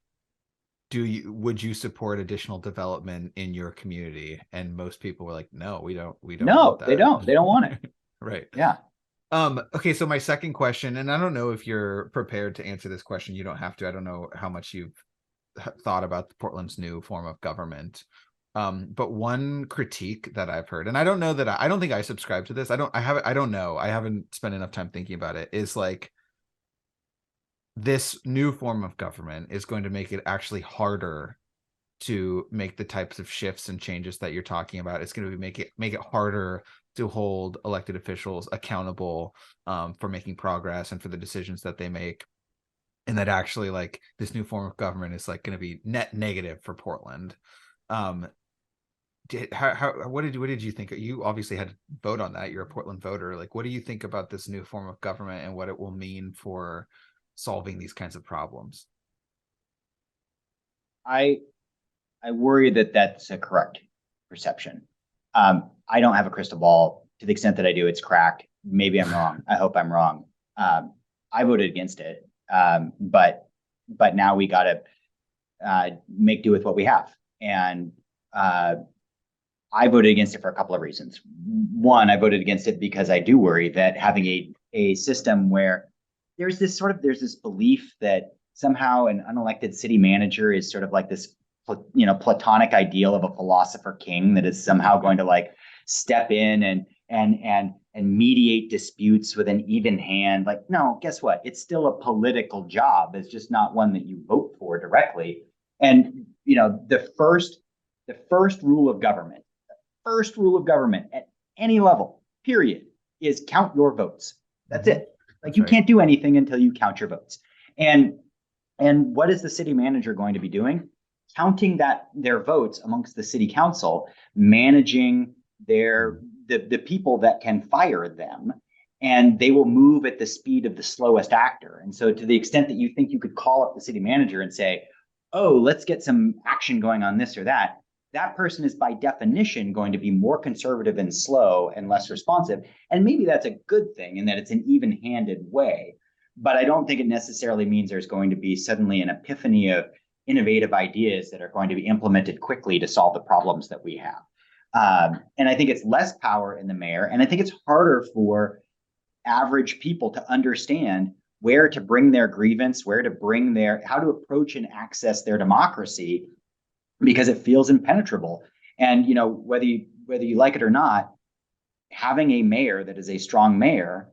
would you support additional development in your community? And most people were like, no, we don't.
No, they don't want it.
Right.
Yeah.
Okay, so my second question, and I don't know if you're prepared to answer this question. You don't have to. I don't know how much you've thought about Portland's new form of government. But one critique that I've heard, and I don't know that I don't think I subscribe to this. I don't know. I haven't spent enough time thinking about it. Is like, this new form of government is going to make it actually harder to make the types of shifts and changes that you're talking about. It's going to make it harder to hold elected officials accountable for making progress and for the decisions that they make. And that actually, like, this new form of government is like going to be net negative for Portland. What did you think? You obviously had to vote on that. You're a Portland voter. Like, what do you think about this new form of government and what it will mean for solving these kinds of problems?
I worry that that's a correct perception. I don't have a crystal ball. To the extent that I do, it's cracked. Maybe I'm wrong. I hope I'm wrong. I voted against it, but now we got to make do with what we have. And I voted against it for a couple of reasons. One, I voted against it because I do worry that having a system where there's this belief that somehow an unelected city manager is sort of like this, platonic ideal of a philosopher king that is somehow going to like step in and mediate disputes with an even hand. Like, no, guess what? It's still a political job. It's just not one that you vote for directly. And the first rule of government, at any level, period, is count your votes. That's it. Like, you can't do anything until you count your votes. And what is the city manager going to be doing? Counting their votes amongst the city council, managing the people that can fire them, and they will move at the speed of the slowest actor. And so to the extent that you think you could call up the city manager and say, oh, let's get some action going on this or that, that person is by definition going to be more conservative and slow and less responsive. And maybe that's a good thing in that it's an even-handed way. But I don't think it necessarily means there's going to be suddenly an epiphany of innovative ideas that are going to be implemented quickly to solve the problems that we have. And I think it's less power in the mayor. And I think it's harder for average people to understand where to bring their grievance, how to approach and access their democracy, because it feels impenetrable. And, whether you like it or not, having a mayor that is a strong mayor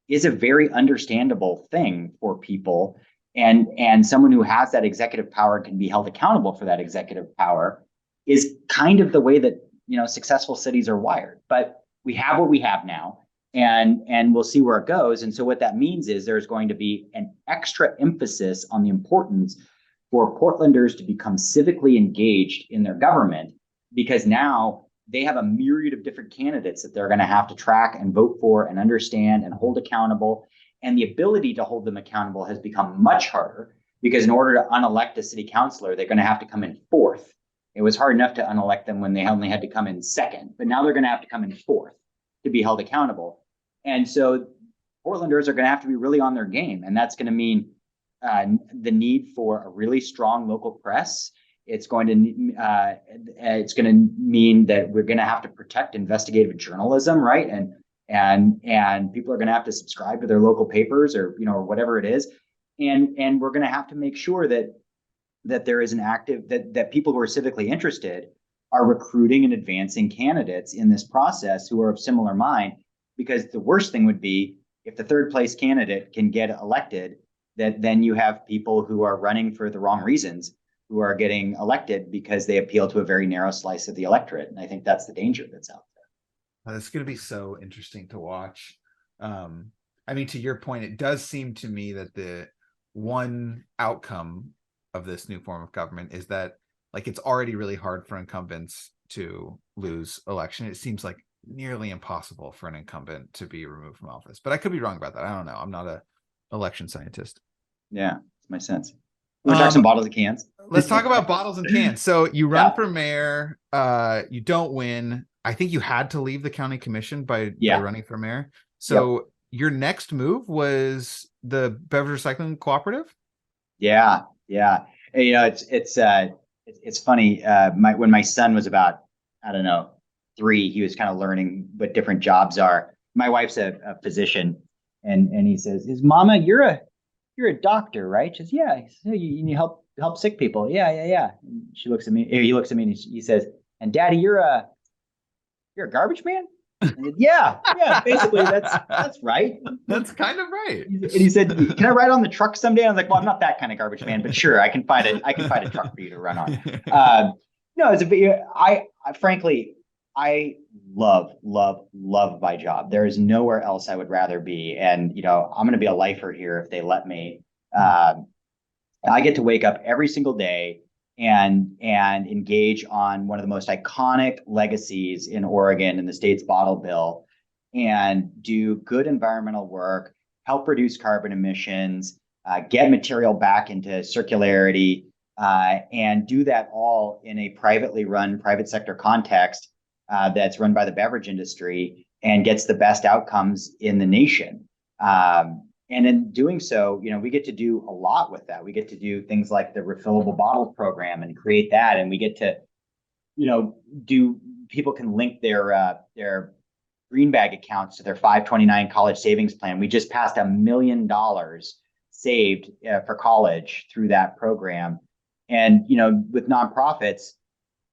is a very understandable thing for people. And someone who has that executive power can be held accountable for that executive power is kind of the way that, successful cities are wired. But we have what we have now, and we'll see where it goes. And so what that means is there's going to be an extra emphasis on the importance for Portlanders to become civically engaged in their government, because now they have a myriad of different candidates that they're going to have to track and vote for and understand and hold accountable. And the ability to hold them accountable has become much harder, because in order to unelect a city councilor, they're going to have to come in fourth. It was hard enough to unelect them when they only had to come in second, but now they're going to have to come in fourth to be held accountable. And so Portlanders are going to have to be really on their game. And that's going to mean the need for a really strong local press. It's going to mean that we're going to have to protect investigative journalism, right? And people are going to have to subscribe to their local papers or whatever it is, and we're going to have to make sure that there is an active that people who are civically interested are recruiting and advancing candidates in this process who are of similar mind. Because the worst thing would be if the third place candidate can get elected, that then you have people who are running for the wrong reasons who are getting elected because they appeal to a very narrow slice of the electorate. And I think that's the danger that's out there.
That's going to be so interesting to watch. To your point, it does seem to me that the one outcome of this new form of government is that, like, it's already really hard for incumbents to lose election. It seems like nearly impossible for an incumbent to be removed from office. But I could be wrong about that. I don't know. I'm not a election scientist.
Yeah, it's my sense. We'll talk some bottles and cans.
Let's talk about bottles and cans. So you run for mayor, you don't win. I think you had to leave the county commission by running for mayor. So your next move was the Beverage Recycling Cooperative?
Yeah. It's funny. When my son was about, 3, he was kind of learning what different jobs are. My wife's a physician, and he says, "His mama, you're a doctor, right?" She says, "Yeah." He says, "You help sick people." Yeah. And she looks at me. He looks at me and he says, "And Daddy, you're a garbage man?" I said, yeah. Basically, that's right.
That's kind of right.
And he said, "Can I ride on the truck someday?" I was like, "Well, I'm not that kind of garbage man, but sure, I can find a truck for you to run on." Frankly, I love my job. There is nowhere else I would rather be. And, I'm going to be a lifer here if they let me. I get to wake up every single day and engage on one of the most iconic legacies in Oregon in the state's bottle bill, and do good environmental work, help reduce carbon emissions, get material back into circularity, and do that all in a privately run private sector context that's run by the beverage industry and gets the best outcomes in the nation. And in doing so, we get to do a lot with that. We get to do things like the refillable bottles program and create that. And we get to, people can link their green bag accounts to their 529 college savings plan. We just passed $1 million saved for college through that program. And, with nonprofits,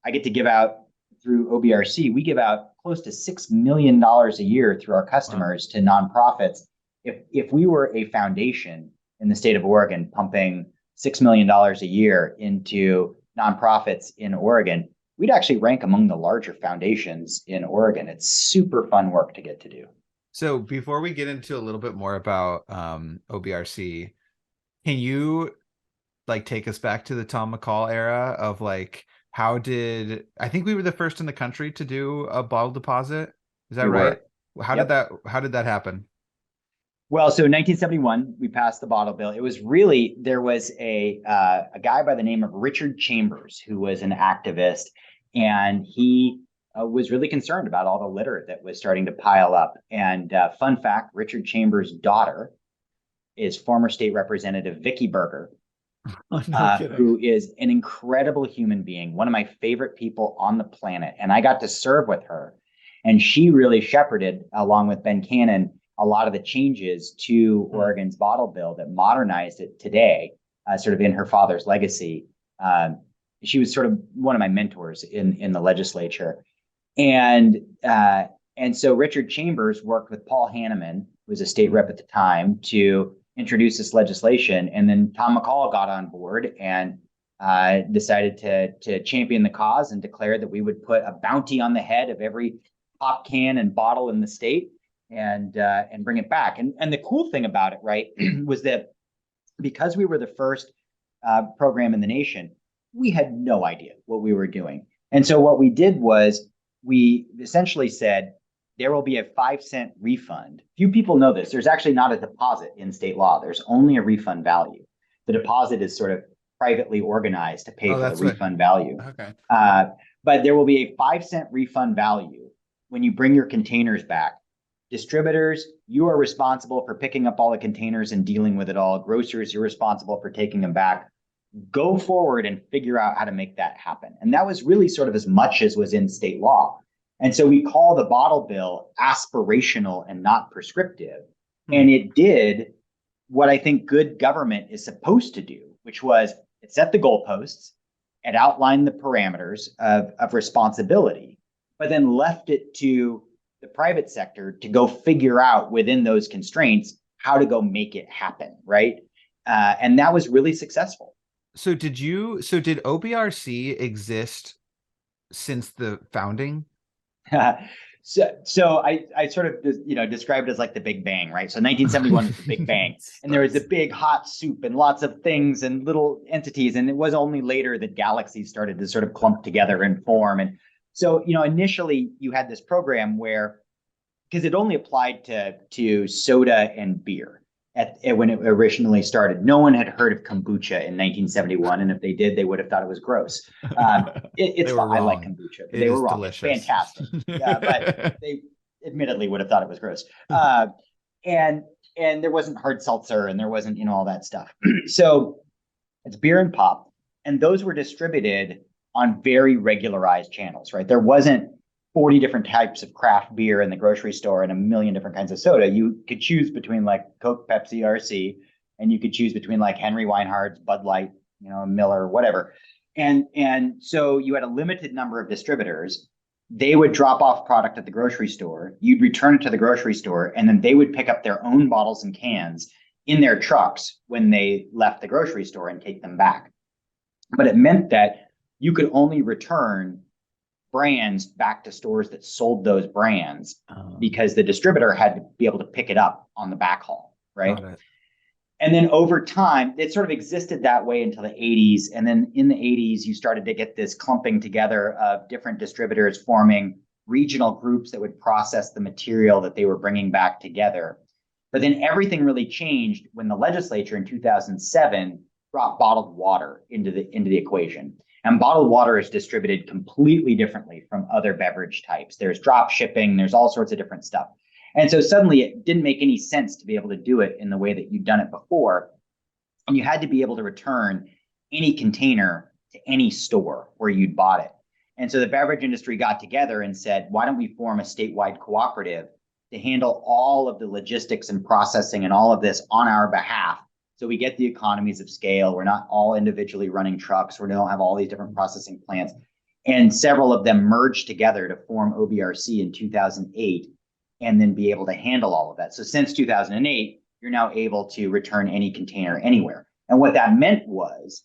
I get to give out through OBRC, we give out close to $6 million a year through our customers to nonprofits. If we were a foundation in the state of Oregon pumping $6 million a year into nonprofits in Oregon, we'd actually rank among the larger foundations in Oregon. It's super fun work to get to do.
So before we get into a little bit more about OBRC, can you take us back to the Tom McCall era of I think we were the first in the country to do a bottle deposit. Is that right? How did that happen?
Well, so in 1971, we passed the bottle bill. It was really, there was a guy by the name of Richard Chambers, who was an activist, and he was really concerned about all the litter that was starting to pile up. And fun fact, Richard Chambers' daughter is former state representative Vicki Berger, who is an incredible human being, one of my favorite people on the planet. And I got to serve with her. And she really shepherded, along with Ben Cannon, a lot of the changes to Oregon's bottle bill that modernized it today, sort of in her father's legacy. She was sort of one of my mentors in the legislature. And so Richard Chambers worked with Paul Hanneman, who was a state rep at the time, to introduce this legislation. And then Tom McCall got on board and decided to champion the cause and declared that we would put a bounty on the head of every pop can and bottle in the state and bring it back. And the cool thing about it, right, was that because we were the first program in the nation, we had no idea what we were doing. And so what we did was we essentially said, there will be a 5-cent refund. Few people know this. There's actually not a deposit in state law. There's only a refund value. The deposit is sort of privately organized to pay for the refund value.
Okay.
But there will be a 5-cent refund value when you bring your containers back. Distributors, you are responsible for picking up all the containers and dealing with it all. Grocers, you're responsible for taking them back. Go forward and figure out how to make that happen. And that was really sort of as much as was in state law. And so we call the bottle bill aspirational and not prescriptive. And it did what I think good government is supposed to do, which was it set the goalposts, it outlined the parameters of responsibility, but then left it to the private sector to go figure out within those constraints how to go make it happen, right? And that was really successful.
So did OBRC exist since the founding?
So I sort of described it as like the Big Bang, right? So 1971 was the Big Bang, and there was the big hot soup and lots of things and little entities, and it was only later that galaxies started to sort of clump together and form. And so initially you had this program where, because it only applied to soda and beer when it originally started. No one had heard of kombucha in 1971, and if they did, they would have thought it was gross. It's fine. I like kombucha. They were wrong.
Delicious.
It's fantastic. But they admittedly would have thought it was gross. And there wasn't hard seltzer, and there wasn't all that stuff. So it's beer and pop, and those were distributed on very regularized channels, right? There wasn't 40 different types of craft beer in the grocery store and a million different kinds of soda. You could choose between like Coke, Pepsi, RC, and you could choose between like Henry Weinhard's, Bud Light, Miller, whatever. And so you had a limited number of distributors. They would drop off product at the grocery store. You'd return it to the grocery store, and then they would pick up their own bottles and cans in their trucks when they left the grocery store and take them back. But it meant that you could only return brands back to stores that sold those brands because the distributor had to be able to pick it up on the back haul, right? And then over time, it sort of existed that way until the 80s. And then in the 80s, you started to get this clumping together of different distributors forming regional groups that would process the material that they were bringing back together. But then everything really changed when the legislature in 2007 brought bottled water into the equation. And bottled water is distributed completely differently from other beverage types. There's drop shipping, there's all sorts of different stuff. And so suddenly it didn't make any sense to be able to do it in the way that you'd done it before. And you had to be able to return any container to any store where you'd bought it. And so the beverage industry got together and said, why don't we form a statewide cooperative to handle all of the logistics and processing and all of this on our behalf? So we get the economies of scale. We're not all individually running trucks. We don't have all these different processing plants. And several of them merged together to form OBRC in 2008 and then be able to handle all of that. So since 2008, you're now able to return any container anywhere. And what that meant was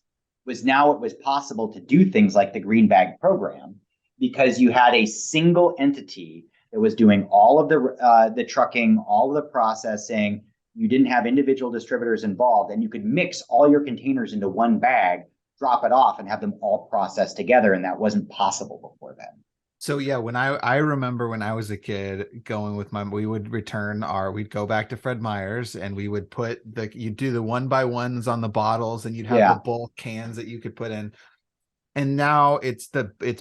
now it was possible to do things like the green bag program because you had a single entity that was doing all of the trucking, all of the processing. You didn't have individual distributors involved, and you could mix all your containers into one bag, drop it off, and have them all processed together. And that wasn't possible before then.
So yeah, when I remember when I was a kid going with we would we'd go back to Fred Meyer's and we would you'd do the 1x1s on the bottles and you'd have the bulk cans that you could put in. And now it's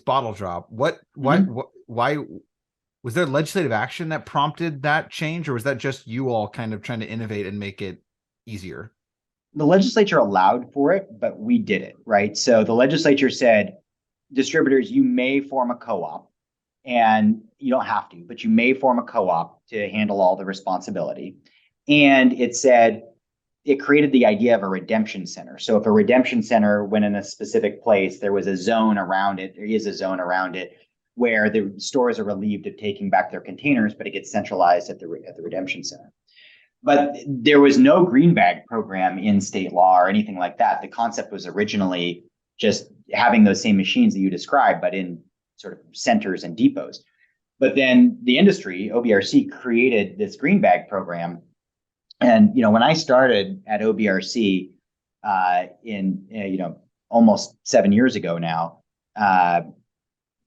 bottle drop. Why was there legislative action that prompted that change, or was that just you all kind of trying to innovate and make it easier?
The legislature allowed for it, but we did it, right? So the legislature said, distributors, you may form a co-op, and you don't have to, but you may form a co-op to handle all the responsibility. And it said, it created the idea of a redemption center. So if a redemption center went in a specific place, there was a zone around it, there is a zone around it, where the stores are relieved of taking back their containers, but it gets centralized at the redemption center. But there was no green bag program in state law or anything like that. The concept was originally just having those same machines that you described, but in sort of centers and depots. But then the industry, OBRC, created this green bag program. And, when I started at OBRC in almost 7 years ago now,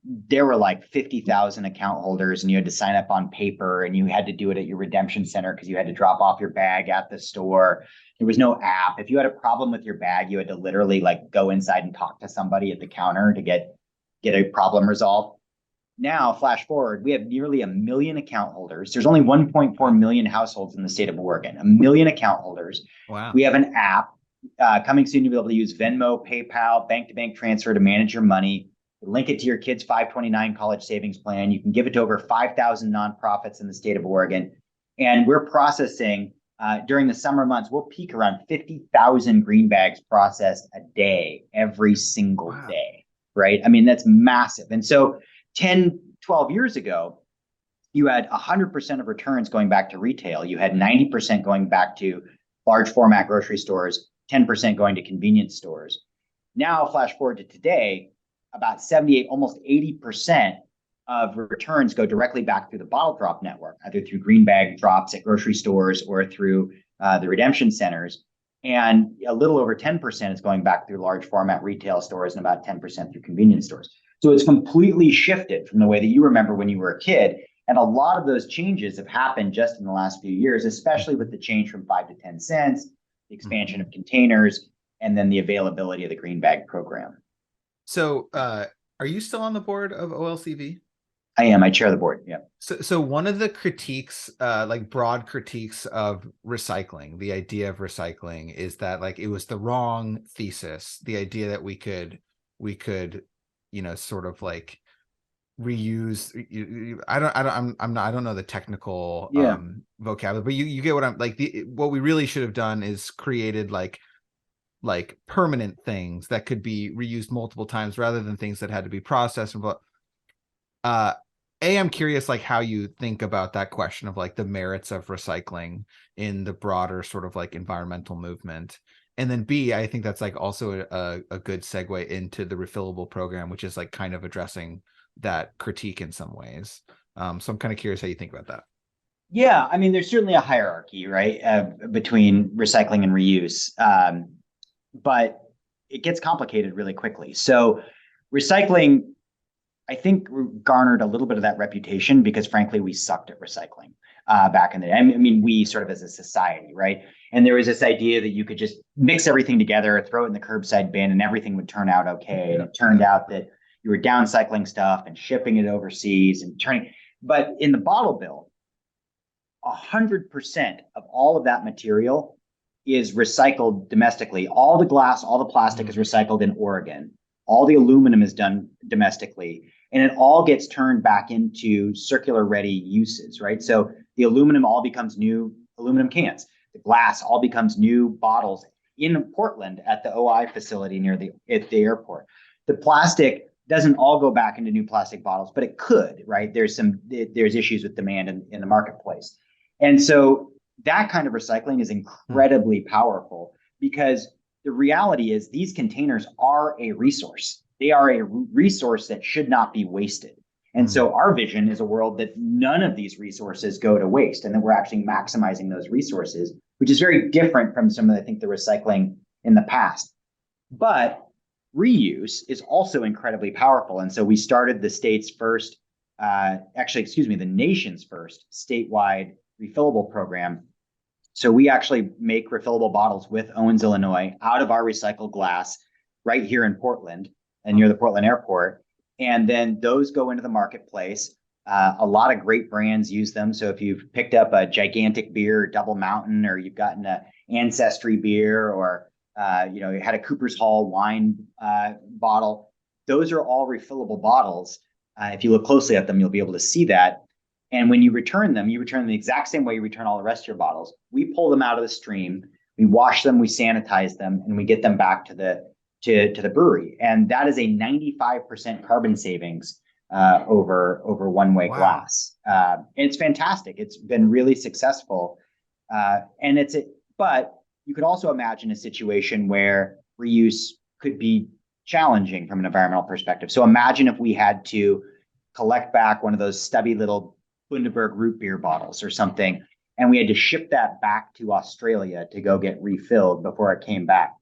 there were like 50,000 account holders, and you had to sign up on paper, and you had to do it at your redemption center because you had to drop off your bag at the store. There was no app. If you had a problem with your bag, you had to literally go inside and talk to somebody at the counter to get a problem resolved. Now, flash forward, we have nearly 1 million account holders. There's only 1.4 million households in the state of Oregon, 1 million account holders.
Wow.
We have an app coming soon. You'll be able to use Venmo, PayPal, bank-to-bank transfer to manage your money. Link it to your kid's 529 college savings plan. You can give it to over 5,000 nonprofits in the state of Oregon. And we're processing during the summer months, we'll peak around 50,000 green bags processed a day, every single day, right? I mean, that's massive. And so 10, 12 years ago, you had 100% of returns going back to retail. You had 90% going back to large format grocery stores, 10% going to convenience stores. Now, flash forward to today, about 78, almost 80% of returns go directly back through the bottle drop network, either through green bag drops at grocery stores or through the redemption centers. And a little over 10% is going back through large format retail stores and about 10% through convenience stores. So it's completely shifted from the way that you remember when you were a kid. And a lot of those changes have happened just in the last few years, especially with the change from 5 to 10 cents, the expansion of containers, and then the availability of the green bag program.
So are you still on the board of OLCV?
I am. I chair the board. Yeah.
So one of the critiques, broad critiques of recycling, the idea of recycling is that it was the wrong thesis. The idea that we could, sort of reuse. I don't know the technical vocabulary, but you get what I'm what we really should have done is created permanent things that could be reused multiple times rather than things that had to be processed. I'm curious how you think about that question of the merits of recycling in the broader sort of environmental movement. And then B, I think that's also a good segue into the refillable program, which is kind of addressing that critique in some ways. So I'm kind of curious how you think about that.
Yeah, I mean, there's certainly a hierarchy, right, between recycling and reuse. But it gets complicated really quickly. So recycling, I think, garnered a little bit of that reputation because, frankly, we sucked at recycling back in the day. I mean, we sort of as a society, right? And there was this idea that you could just mix everything together, throw it in the curbside bin, and everything would turn out okay. And it turned out that you were downcycling stuff and shipping it overseas and turning. But in the bottle bill, 100% of all of that material is recycled domestically. All the glass, all the plastic is recycled in Oregon. All the aluminum is done domestically. And it all gets turned back into circular ready uses, right? So the aluminum all becomes new aluminum cans. The glass all becomes new bottles in Portland at the OI facility near the airport. The plastic doesn't all go back into new plastic bottles, but it could, right? There's issues with demand in the marketplace. And so that kind of recycling is incredibly powerful, because the reality is these containers are a resource. They are a resource that should not be wasted. And so our vision is a world that none of these resources go to waste, and that we're actually maximizing those resources, which is very different from some of, I think, the recycling in the past. But reuse is also incredibly powerful. And so we started the the nation's first statewide refillable program. So we actually make refillable bottles with Owens, Illinois, out of our recycled glass right here in Portland and near the Portland airport. And then those go into the marketplace. A lot of great brands use them. So if you've picked up a gigantic beer, Double Mountain, or you've gotten an Ancestry beer, or you had a Cooper's Hall wine bottle, those are all refillable bottles. If you look closely at them, you'll be able to see that. And when you return them the exact same way you return all the rest of your bottles. We pull them out of the stream, we wash them, we sanitize them, and we get them back to the brewery. And that is a 95% carbon savings over one-way glass. And it's fantastic. It's been really successful. But you could also imagine a situation where reuse could be challenging from an environmental perspective. So imagine if we had to collect back one of those stubby little Bundaberg root beer bottles or something, and we had to ship that back to Australia to go get refilled before it came back.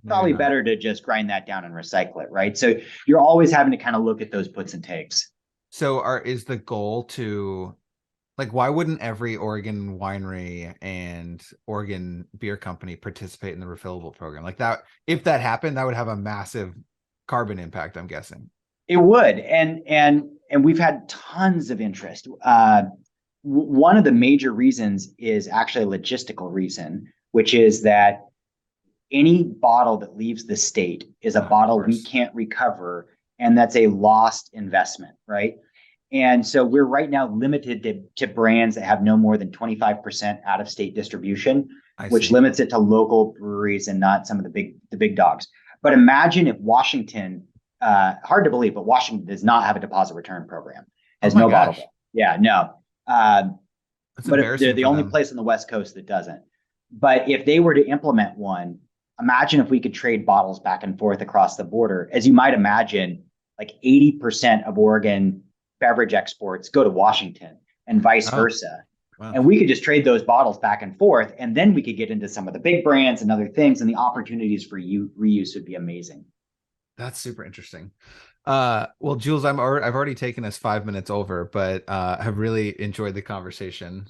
Probably better to just grind that down and recycle it, right? So you're always having to kind of look at those puts and takes.
So is the goal to, like, why wouldn't every Oregon winery and Oregon beer company participate in the refillable program? Like that, if that happened, that would have a massive carbon impact, I'm guessing.
It would. And we've had tons of interest. One of the major reasons is actually a logistical reason, which is that any bottle that leaves the state is a bottle we can't recover, and that's a lost investment, right? And so we're right now limited to brands that have no more than 25% out-of-state distribution, which limits it to local breweries and not some of the big dogs. But imagine if Washington, hard to believe, but Washington does not have a deposit return program, has no bottle bill. Yeah, no. But they're the only place on the West Coast that doesn't. But if they were to implement one, imagine if we could trade bottles back and forth across the border. As you might imagine, like 80% of Oregon beverage exports go to Washington and vice versa. Wow. And we could just trade those bottles back and forth, and then we could get into some of the big brands and other things, and the opportunities for reuse would be amazing.
That's super interesting. Well, Jules, I've already taken us 5 minutes over, but have really enjoyed the conversation.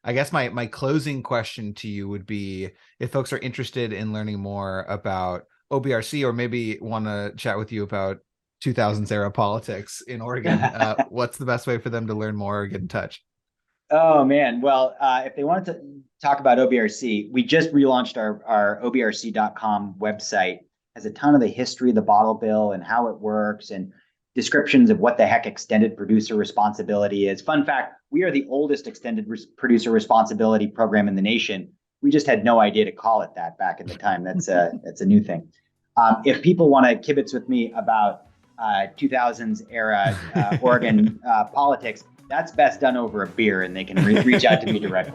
I guess my closing question to you would be, if folks are interested in learning more about OBRC, or maybe want to chat with you about 2000s era politics in Oregon, what's the best way for them to learn more or get in touch?
Oh, man. Well, if they wanted to talk about OBRC, we just relaunched our OBRC.com website. Has a ton of the history of the bottle bill and how it works, and descriptions of what the heck extended producer responsibility is. Fun fact, we are the oldest extended producer responsibility program in the nation. We just had no idea to call it that back at the time. That's a new thing. If people want to kibitz with me about 2000s era Oregon politics, that's best done over a beer, and they can reach out to me directly.